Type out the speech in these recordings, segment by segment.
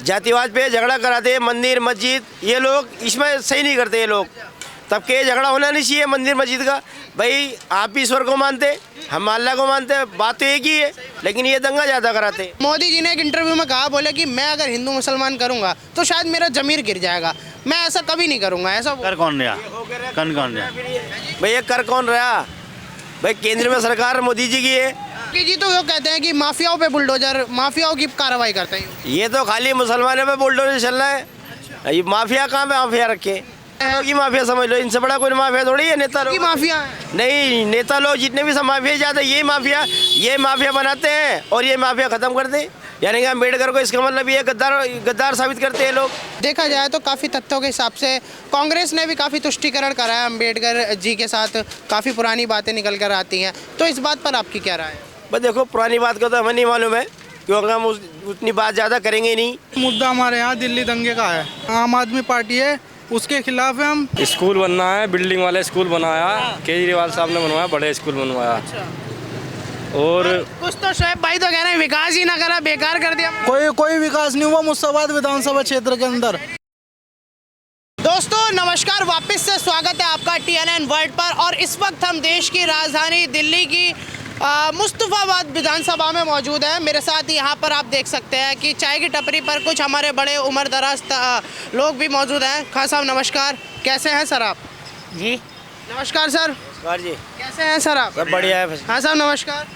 जातिवाद पे झगड़ा कराते हैं, मंदिर मस्जिद ये लोग इसमें सही नहीं करते ये लोग। तब के झगड़ा होना नहीं चाहिए मंदिर मस्जिद का। भाई आप भी ईश्वर को मानते, हम अल्लाह को मानते, बात तो एक ही है, लेकिन ये दंगा ज़्यादा कराते। मोदी जी ने एक इंटरव्यू में कहा, बोले कि मैं अगर हिंदू मुसलमान करूंगा तो शायद मेरा जमीर गिर जाएगा, मैं ऐसा कभी नहीं करूंगा। ऐसा कर कौन रहा? कौन रहा? भाई ये कर कौन रहा? भाई केंद्र में सरकार मोदी जी की है कि जी तो वो कहते हैं कि माफियाओं पे बुलडोजर, माफियाओं की कार्रवाई करते हैं। ये तो खाली मुसलमानों पे बुलडोजर चल रहा है। ये माफिया कहाँ पे माफिया रखे की माफिया समझ लो, इनसे बड़ा कोई माफिया थोड़ी है नेता लोग। माफिया है। नहीं, नेता लोग जितने भी सब माफिया जाते ये माफिया बनाते हैं और ये माफिया खत्म कर दे। यानी कि अम्बेडकर को इसका मतलब ये गद्दार साबित करते हैं लोग। देखा जाए तो काफ़ी तथ्यों के हिसाब से कांग्रेस ने भी काफ़ी तुष्टिकरण करा है अम्बेडकर जी के साथ, काफ़ी पुरानी बातें निकल कर आती हैं, तो इस बात पर आपकी क्या राय है? बस देखो, पुरानी बात का तो हमें नहीं मालूम है क्योंकि हम उतनी बात ज़्यादा करेंगे नहीं। मुद्दा हमारे यहाँ दिल्ली दंगे का है, आम आदमी पार्टी है, उसके खिलाफ है हम। स्कूल बनना है, बिल्डिंग वाले स्कूल बनाया, केजरीवाल साहब ने बनवाया, बड़े स्कूल बनवाया। और कुछ तो शोएब भाई तो कह रहे हैं विकास ही ना करा, बेकार कर दिया। कोई विकास नहीं हुआ मुर्शिदाबाद विधानसभा क्षेत्र के अंदर। दोस्तों नमस्कार, वापस से स्वागत है आपका TNN वर्ल्ड पर। और इस वक्त हम देश की राजधानी दिल्ली की मुस्तफ़ाबाद विधानसभा में मौजूद है। मेरे साथ यहाँ पर आप देख सकते हैं कि चाय की टपरी पर कुछ हमारे बड़े उम्र दराज लोग भी मौजूद हैं। खान साहब नमस्कार, कैसे हैं सर आप? जी नमस्कार सर। नमस्कार जी, कैसे हैं सर आप? सब बढ़िया है। खान साहब नमस्कार।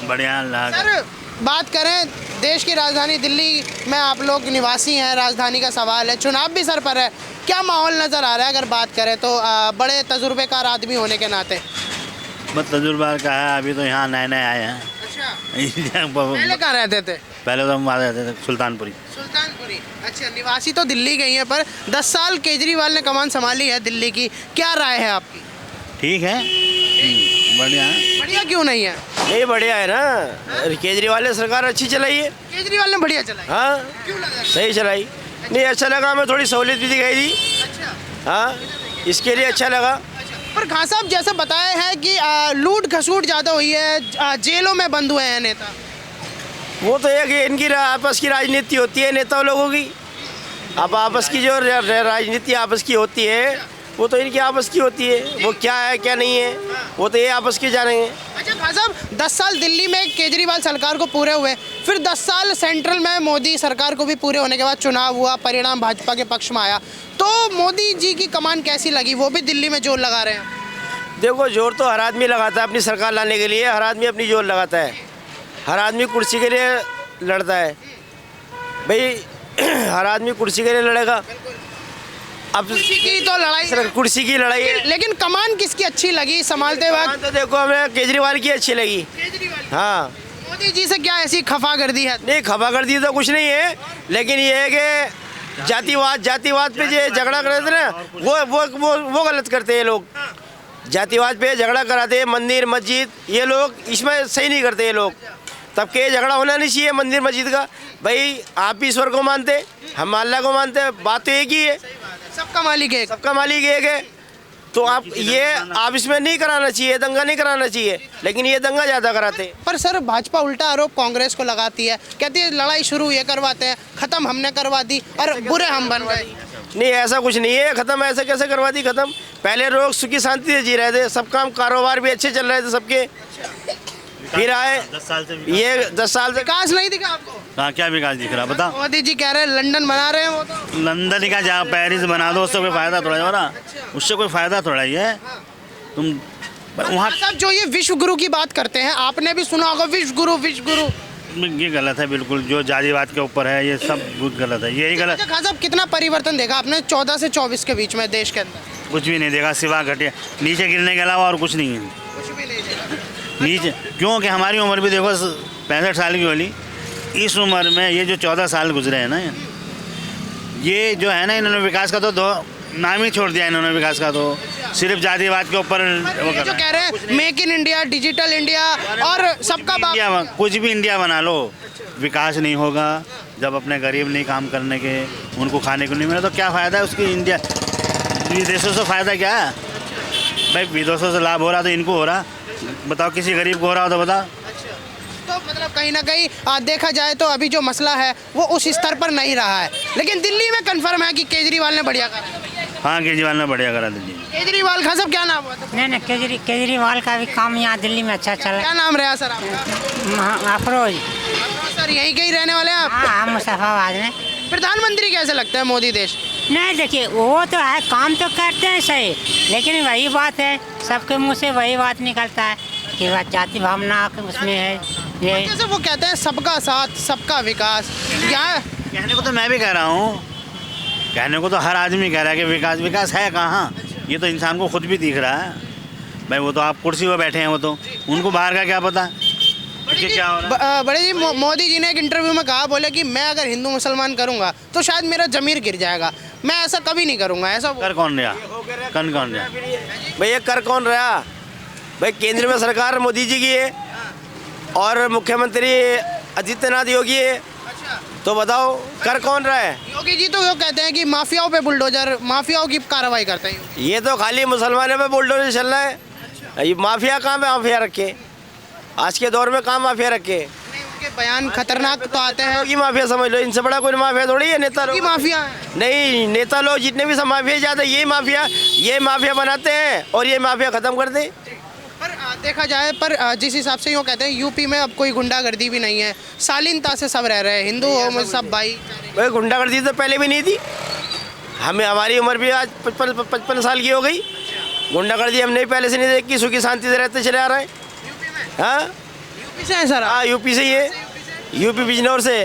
बढ़िया अल्लाह का। सर बात करें देश की राजधानी दिल्ली में आप लोग निवासी हैं, राजधानी का सवाल है, चुनाव भी सर पर है, क्या माहौल नज़र आ रहा है अगर बात करें तो बड़े तजुर्बेकार आदमी होने के नाते? बस तजुर्बा का है, अभी तो यहाँ नए आए हैं। अच्छा, पहले कहाँ रहते थे? पहले तो हम वहाँ रहते थे सुल्तानपुरी। सुल्तानपुरी, अच्छा। निवासी तो दिल्ली गई हैं, पर 10 साल केजरीवाल ने कमान संभाली है दिल्ली की, क्या राय है आपकी? ठीक है, बढ़िया है। बढ़िया क्यों नहीं है? नहीं बढ़िया है ना, केजरीवाल ने सरकार अच्छी चलाई है। केजरीवाल ने बढ़िया चलाई। हाँ क्यों लगा? सही चलाई। नहीं अच्छा लगा, हमें थोड़ी सहूलियत भी दिखाई दी। अच्छा। हाँ इसके लिए अच्छा लगा। पर खान साहब जैसे बताया है कि लूट खसूट ज़्यादा हुई है, जेलों में बंद हुए हैं नेता। वो तो एक इनकी आपस की राजनीति होती है नेता लोगों की। अब आपस की जो राजनीति आपस की होती है वो तो इनकी आपस की होती है, वो क्या है क्या नहीं है वो तो ये आपस की जानेंगे। अच्छा खान साहब, 10 साल दिल्ली में केजरीवाल सरकार को पूरे हुए, फिर 10 साल सेंट्रल में मोदी सरकार को भी पूरे होने के बाद चुनाव हुआ, परिणाम भाजपा के पक्ष में आया, तो मोदी जी की कमान कैसी लगी? वो भी दिल्ली में जोर लगा रहे हैं। देखो जोर तो हर आदमी लगाता है अपनी सरकार लाने के लिए, हर आदमी अपनी जोर लगाता है, हर आदमी कुर्सी के लिए लड़ता है। भाई हर आदमी कुर्सी के लिए लड़ेगा। अब कुर्सी की तो लड़ाई, कुर्सी की लड़ाई है, लेकिन कमान किसकी अच्छी लगी संभालते वक्त? तो देखो हमें केजरीवाल की अच्छी लगी। केजरीवाल। हाँ, मोदी जी से क्या ऐसी खफा कर दी है? नहीं खफा कर दी तो कुछ नहीं है, लेकिन ये है कि जातिवाद पे जो झगड़ा करते ना वो गलत करते हैं लोग। जातिवाद पे झगड़ा कराते हैं, मंदिर मस्जिद ये लोग इसमें सही नहीं करते ये लोग। तब के झगड़ा होना नहीं चाहिए मंदिर मस्जिद का। भाई आप भी ईश्वर को मानते, हम अल्लाह को मानते, बात तो एक ही है, सबका मालिक है। सबका मालिक एक है। तो आप इसमें नहीं कराना चाहिए, दंगा नहीं कराना चाहिए, लेकिन ये दंगा ज़्यादा कराते हैं। पर सर भाजपा उल्टा आरोप कांग्रेस को लगाती है, कहती है लड़ाई शुरू ये करवाते हैं, खत्म हमने करवा दी और बुरे हम बन गए। नहीं ऐसा कुछ नहीं है, ख़त्म ऐसे कैसे करवा दी ख़त्म? पहले लोग सुखी शांति से जी रहे थे, सब काम कारोबार भी अच्छे चल रहे थे सबके। फिर आए 10 साल से ये 10 साल से विकास नहीं दिखा आपको? हाँ, क्या विकास दिख रहा बता? मोदी जी कह रहे हैं लंदन बना रहे हैं, वो तो लंदन का जहाँ पेरिस बना दो, उससे कोई फ़ायदा थोड़ा है ना, उससे कोई फ़ायदा थोड़ा ही है। तुम वहाँ साहब जो ये विश्व गुरु की बात करते हैं, आपने भी सुना होगा विश्व गुरु। ये गलत है बिल्कुल, जो जातिवाद के ऊपर है ये सब बहुत गलत है, यही गलत। खान साहब कितना परिवर्तन देखा आपने 14 से 24 के बीच में देश के अंदर? कुछ भी नहीं देखा सिवा घटिया नीचे गिरने के अलावा और कुछ नहीं है। कुछ भी नहीं देखा नीचे क्योंकि हमारी उम्र भी देखो 65 साल की वाली, इस उम्र में ये जो 14 साल गुजरे हैं ना, ये जो है ना, इन्होंने विकास का तो नाम ही छोड़ दिया इन्होंने। विकास का तो सिर्फ जातिवाद के ऊपर वो जो कह रहे हैं make in India, digital India और सबका इंडिया, कुछ भी इंडिया बना लो, विकास नहीं होगा जब अपने गरीब नहीं काम करने के, उनको खाने को नहीं मिले तो क्या फ़ायदा है उसकी? इंडिया विदेशों से फ़ायदा क्या है भाई? विदेशों से लाभ हो रहा तो इनको हो रहा, बताओ किसी गरीब को हो रहा हो तो बताओ। तो मतलब कहीं ना कहीं देखा जाए तो अभी जो मसला है वो उस स्तर पर नहीं रहा है, लेकिन दिल्ली में कंफर्म है कि केजरीवाल ने बढ़िया करा है। हाँ, केजरीवाल ने बढ़िया करा दिल्ली में। केजरीवाल खान साहब क्या नाम हुआ था? नहीं केजरीवाल का भी काम यहाँ दिल्ली में अच्छा चला। क्या नाम रहा सर आपका? अफरोज। सर यहीं के ही रहने वाले हैं आप? हाँ हम मुस्तफाबाद में। प्रधानमंत्री कैसे लगता है मोदी देश? नहीं देखिए वो तो है, काम तो करते हैं सही, लेकिन वही बात है, सबके मुंह से वही बात निकलता है कि वह जाति भावना उसमें है ये। जैसे वो कहते हैं सबका साथ सबका विकास, क्या कहने को तो मैं भी कह रहा हूँ, कहने को तो हर आदमी कह रहा है कि विकास विकास है कहाँ। ये तो इंसान को खुद भी दिख रहा है भाई। वो तो आप कुर्सी पर बैठे हैं, वो तो उनको बाहर का क्या पता कि क्या हो रहा है। बड़े जी मोदी जी ने एक इंटरव्यू में कहा, बोले कि मैं अगर हिंदू मुसलमान करूंगा तो शायद मेरा जमीर गिर जाएगा, मैं ऐसा कभी नहीं करूंगा। ऐसा कर कौन रहा, कौन रहा भैया कर कौन रहा भाई? केंद्र में सरकार मोदी जी की है और मुख्यमंत्री आदित्यनाथ योगी है, तो बताओ कर कौन रहा है? योगी जी तो वो कहते हैं कि माफियाओं पे बुलडोजर, माफियाओं की कार्रवाई करते हैं। ये तो खाली मुसलमानों पे बुलडोजर चल रहा है। ये माफिया कहाँ पे माफिया रखे? आज के दौर में कहाँ माफिया रखे? उनके बयान खतरनाक तो आते हैं की माफिया समझ लो, इनसे बड़ा कोई माफिया थोड़ी है नेता की लोग। माफिया है। नहीं, नेता लोग जितने भी सब माफिया जाते ये माफिया बनाते हैं और ये माफिया खत्म कर दे। पर देखा जाए पर जिस हिसाब से यूँ कहते हैं यूपी में अब कोई गुंडागर्दी भी नहीं है, शालीनता से सब रह रहे हैं, हिंदू हो मुझे सब भाई। भाई गुंडागर्दी तो पहले भी नहीं थी, हमारी उम्र भी आज 55 साल की हो गई। गुंडागर्दी हमने पहले से नहीं देखी, सुखी शांति से रहते चले आ रहे हैं। हाँ यूपी से है सर? हाँ यूपी से ही है, यूपी बिजनौर से।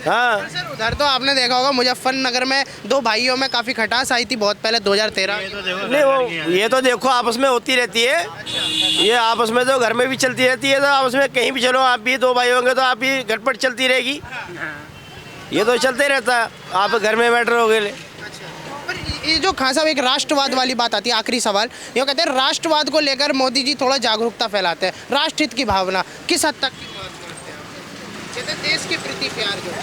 हाँ सर उधर तो आपने देखा होगा मुजफ्फरनगर में दो भाइयों में काफ़ी खटास आई थी बहुत पहले 2013। नहीं वो ये तो देखो आपस में होती रहती है, ये आपस में तो घर में भी चलती रहती है, तो आपस में कहीं भी चलो, आप भी दो भाई होंगे तो आप भी गटपट चलती रहेगी, ये तो चलते रहता है। आप घर में बैठ रहोगे। पर ये जो खान साहब एक राष्ट्रवाद वाली बात आती है, आखिरी सवाल ये कहते हैं राष्ट्रवाद को लेकर मोदी जी थोड़ा जागरूकता फैलाते हैं, राष्ट्रहित की भावना किस हद तक की बात करते हैं? कहते हैं देश के प्रति प्यार जो है,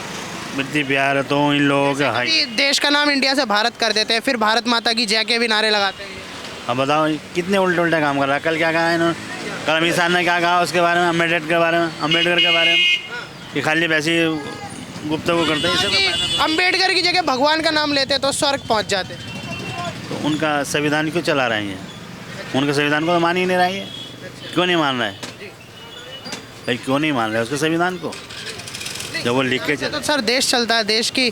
प्रति प्यार तो इन लोगों का है। कि देश का नाम इंडिया से भारत कर देते हैं, फिर भारत माता की जय के भी नारे लगाते हैं। अब बताओ कितने उल्टे उल्टे काम कर रहा है। कल क्या कहा इन्होंने, कल अमित शाह ने क्या कहा उसके बारे में, अम्बेडकर के बारे में, ये खाली वैसे गुप्तगू करते हैं। अम्बेडकर की जगह भगवान का नाम लेते तो स्वर्ग पहुंच जाते। तो उनका संविधान क्यों चला रहे हैं? उनके संविधान को तो मान ही नहीं रहा है। क्यों नहीं मान रहा है भाई? क्यों नहीं मान रहा है उसके संविधान को? जब वो लिख के तो सर देश चलता है, देश की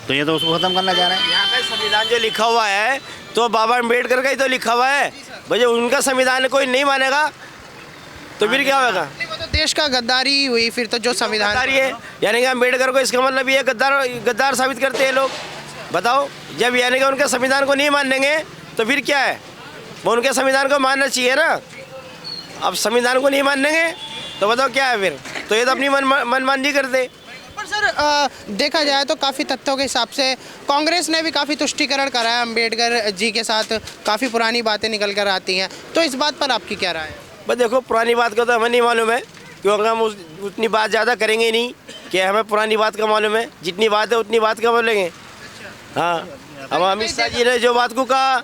तो ये तो उसको खत्म करना चाह रहे हैं। यहाँ का संविधान जो लिखा हुआ है तो बाबा अम्बेडकर का ही तो लिखा हुआ है भाई। उनका संविधान कोई नहीं मानेगा तो फिर क्या होगा? वो तो देश का गद्दारी हुई फिर तो, जो संविधान गद्दारी है, यानी कि अम्बेडकर को इसका मतलब ये गद्दार साबित करते हैं लोग। बताओ, जब यानी कि उनके संविधान को नहीं मानेंगे तो फिर क्या है? वो उनके संविधान को मानना चाहिए ना। अब संविधान को नहीं मानेंगे तो बताओ क्या है फिर? तो ये तो अपनी मनमानी करते। पर सर देखा जाए तो काफ़ी तथ्यों के हिसाब से कांग्रेस ने भी काफ़ी तुष्टिकरण करा है अम्बेडकर जी के साथ, काफ़ी पुरानी बातें निकल कर आती हैं, तो इस बात पर आपकी क्या राय है? बस देखो, पुरानी बात का तो हमें नहीं मालूम है, क्योंकि हम उतनी बात ज़्यादा करेंगे नहीं कि हमें पुरानी बात का मालूम है। जितनी बात है उतनी बात का बोलेंगे। हाँ, अब अमित शाह जी ने जो बात को कहा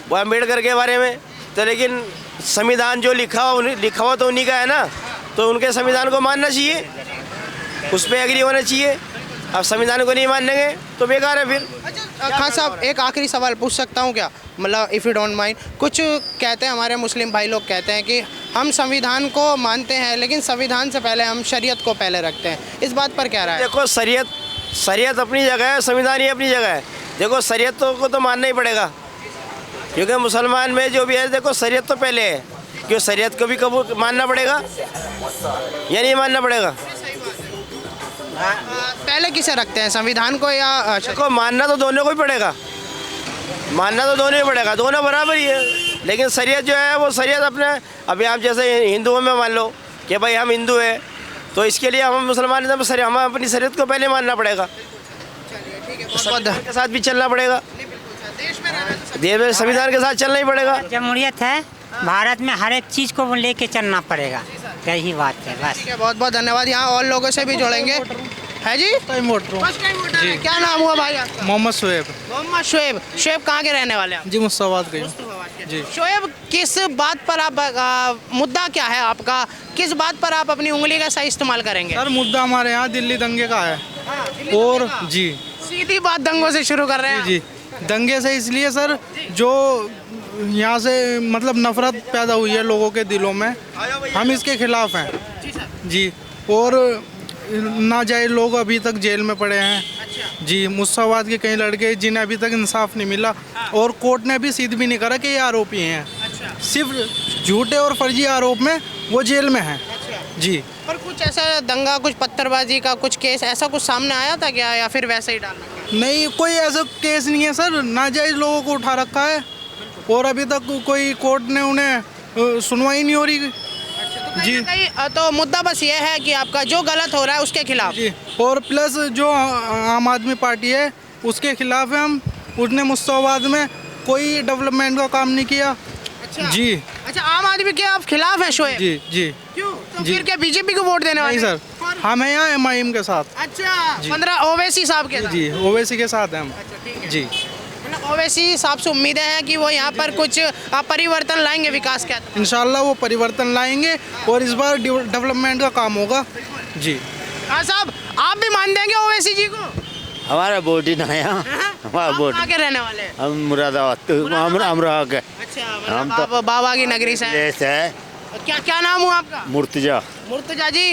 वो अम्बेडकर के बारे में, तो लेकिन संविधान जो लिखा हुआ तो उन्हीं का है ना, तो उनके संविधान को मानना चाहिए, उस पर एग्री होना चाहिए। अब संविधान को नहीं मानेंगे तो बेकार है फिर। खान साहब एक आखिरी सवाल पूछ सकता हूँ क्या? मतलब इफ़ यू डोंट माइंड, कुछ कहते हैं हमारे मुस्लिम भाई लोग कहते हैं कि हम संविधान को मानते हैं लेकिन संविधान से पहले हम शरीयत को पहले रखते हैं, इस बात पर क्या राय है? देखो, शरीयत अपनी जगह है, संविधान ही अपनी जगह है। देखो, शरीयत को तो मानना ही पड़ेगा, क्योंकि मुसलमान में जो भी है, देखो शरीयत तो पहले है, क्यों शरीयत को भी कबूल मानना पड़ेगा या नहीं मानना पड़ेगा? पहले किसे रखते हैं, संविधान को या देखो, मानना तो दोनों को ही पड़ेगा, दोनों बराबर ही है। लेकिन शरीयत जो है वो शरीयत अपने, अभी आप जैसे हिंदुओं में मान लो कि भाई हम हिंदू हैं, तो इसके लिए हम मुसलमान हैं, हमें अपनी शरीयत को पहले मानना पड़ेगा, संविधान के साथ भी चलना पड़ेगा, देश में संविधान के साथ चलना ही पड़ेगा। जमहूरियत है, भारत में हर एक चीज़ को लेके चलना पड़ेगा, यही बात है बस। ठीक है, बहुत बहुत धन्यवाद। यहाँ और लोगों से भी जुड़ेंगे। है जी? टाइम वोट रहा हूँ। फर्स्ट टाइम वोटर है। क्या नाम हुआ भाई आपका? मोहम्मद शुएब मोहम्मद शुएब। शुएब कहाँ के रहने वाले हैं आप? जी, मुस्तफाबाद गई। जी। शोएब, किस बात पर आप मुद्दा क्या है आपका, किस बात पर आप अपनी उंगली का सही इस्तेमाल करेंगे? सर मुद्दा हमारे यहाँ दिल्ली दंगे का है। और जी सीधी बात दंगों से शुरू कर रहे हैं। जी दंगे से इसलिए सर, जो यहाँ से मतलब नफरत पैदा हुई है लोगों के दिलों में, हम इसके खिलाफ हैं जी। और नाजायज लोग अभी तक जेल में पड़े हैं जी। मुस्ताबाद के कई लड़के जिन्हें अभी तक इंसाफ नहीं मिला, और कोर्ट ने भी सिद्ध भी नहीं करा कि ये आरोपी हैं। सिर्फ झूठे और फर्जी आरोप में वो जेल में हैं जी। पर कुछ ऐसा दंगा, कुछ पत्थरबाजी का कुछ केस ऐसा कुछ सामने आया था क्या, या फिर वैसे ही डालना? नहीं, कोई ऐसा केस नहीं है सर। नाजायज लोगों को उठा रखा है और अभी तक कोई कोर्ट ने उन्हें सुनवाई नहीं हो रही जी। तो मुद्दा बस ये है कि आपका जो गलत हो रहा है उसके खिलाफ जी। और प्लस जो आम आदमी पार्टी है उसके खिलाफ है हम। उसने मुस्ताबाद में कोई डेवलपमेंट का काम नहीं किया जी। अच्छा, आम आदमी के आप खिलाफ है शोएब? जी जी क्यों? तो जी। फिर क्या बीजेपी को वोट देने वाले? नहीं सर, हम हैं यहाँ MIM के साथ। अच्छा, 15 ओवैसी साहब के साथ? जी ओवैसी के साथ हैं हम जी। मतलब ओवैसी साहब से उम्मीदें हैं कि वो यहाँ पर कुछ परिवर्तन लाएंगे विकास के अंदर? इंशाल्लाह वो परिवर्तन लाएंगे और इस बार डेवलपमेंट का काम होगा जी। हाँ साहब, आप भी मान देंगे ओवैसी जी को? हमारा वोट ही ना है यहाँ। हमारा आप वोट कहाँ के रहने वाले हैं? हम मुरादाबाद अमरोहा के। अच्छा, हम मतलब आप बाबा की नगरी से हैं। देश है क्या क्या नाम हुआ आपका? मुर्तजा। मुर्तजा जी,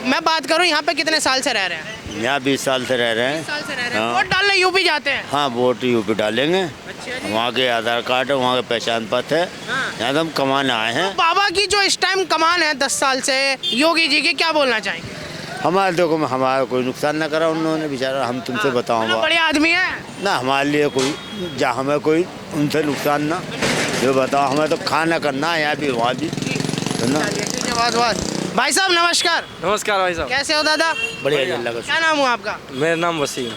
मैं बात करूँ यहाँ पे कितने साल से रह रहे हैं? यहाँ 20 साल से रह रहे हैं। 20 साल से रह रहे हैं। हाँ। वोट डालने यूपी जाते हैं? हाँ वोट यूपी डालेंगे। अच्छा जी। वहाँ के आधार कार्ड है, वहाँ के पहचान पत्र है। हाँ। यहाँ तो हम कमाने आए हैं। बाबा की जो इस टाइम कमान है 10 साल से योगी जी की, क्या बोलना चाहेंगे? हमारे देखो हमारा कोई नुकसान ना करा उन्होंने, बेचारा। हम तुमसे मतलब बताऊँगा बड़े आदमी है ना, हमारे लिए कोई जहाँ हमें कोई उनसे नुकसान ना। जो बताओ, हमें तो खाना करना है यहाँ भी वहाँ भी, है ना। ठीक है, बहुत बहुत। भाई साहब नमस्कार। नमस्कार भाई साहब। कैसे हो दादा? बढ़िया लगा। क्या नाम हुआ आपका? मेरा नाम वसीम।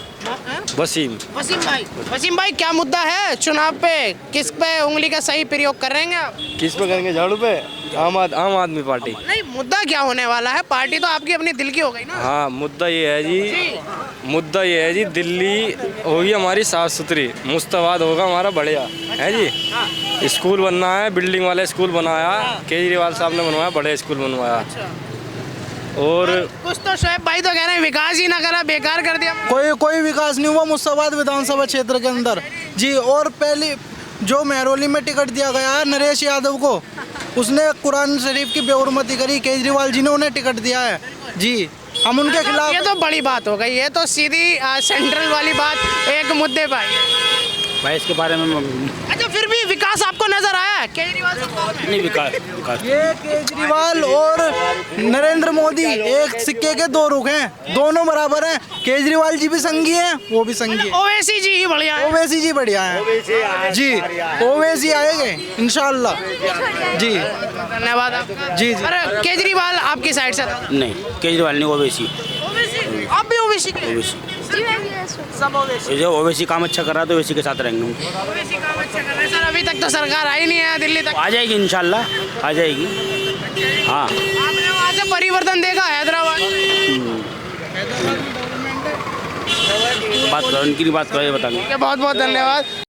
वसीम। वसीम भाई। वसीम भाई, क्या मुद्दा है चुनाव पे? किस पे उंगली का सही प्रयोग कर रहे हैं आप? किस पे करेंगे? झाड़ू पे? आम आदमी पार्टी। नहीं, मुद्दा क्या होने वाला है? पार्टी तो आपकी अपनी दिल की हो गई ना। हाँ, मुद्दा ये है जी, दिल्ली होगी हमारी साफ सुथरी, मुस्ताबाद होगा हमारा बढ़िया, है जी। स्कूल बनना है, बिल्डिंग वाले स्कूल बनाया, केजरीवाल साहब ने बनवाया, बड़े स्कूल बनवाया। और कुछ तो शोएब भाई तो कह रहे हैं विकास ही ना करा, बेकार कर दिया। कोई विकास नहीं हुआ मुस्ताबाद विधानसभा क्षेत्र के अंदर जी। और पहली जो महरौली में टिकट दिया गया है नरेश यादव को, उसने कुरान शरीफ की बेहुरमती करी। केजरीवाल जी ने उन्हें टिकट दिया है जी। हम उनके खिलाफ। ये तो बड़ी बात हो गई, ये तो सीधी सेंट्रल वाली बात एक मुद्दे पर आई है। भाई इसके बारे में अच्छा, फिर भी विकास आपको नजर आया है केजरीवाल सरकार में? नहीं, विकास ये केजरीवाल और नरेंद्र मोदी एक सिक्के के दो रुख हैं, दोनों बराबर हैं। केजरीवाल जी भी संघी हैं, वो भी संघी हैं। ओवैसी जी ही बढ़िया है। ओवैसी जी बढ़िया हैं जी। ओवैसी आएंगे इंशाल्लाह जी। धन्यवाद आपका। जी, जी। पर केजरीवाल आपकी साइड से था? नहीं, केजरीवाल नहीं, ओवैसी। आप भी ओवैसी के? सब ओवैसी। जो ओवैसी काम अच्छा कर रहा है तो ओवैसी के साथ रहेंगे। ओवैसी काम अच्छा कर रहे हैं सर। अभी तक तो सरकार आई नहीं है दिल्ली तक। आ जाएगी इंशाल्लाह, आ जाएगी। हाँ, आपने वहाँ से परिवर्तन देखा हैदराबाद? बात करो, उनकी बात करो, ये बताएंगे। बहुत बहुत धन्यवाद।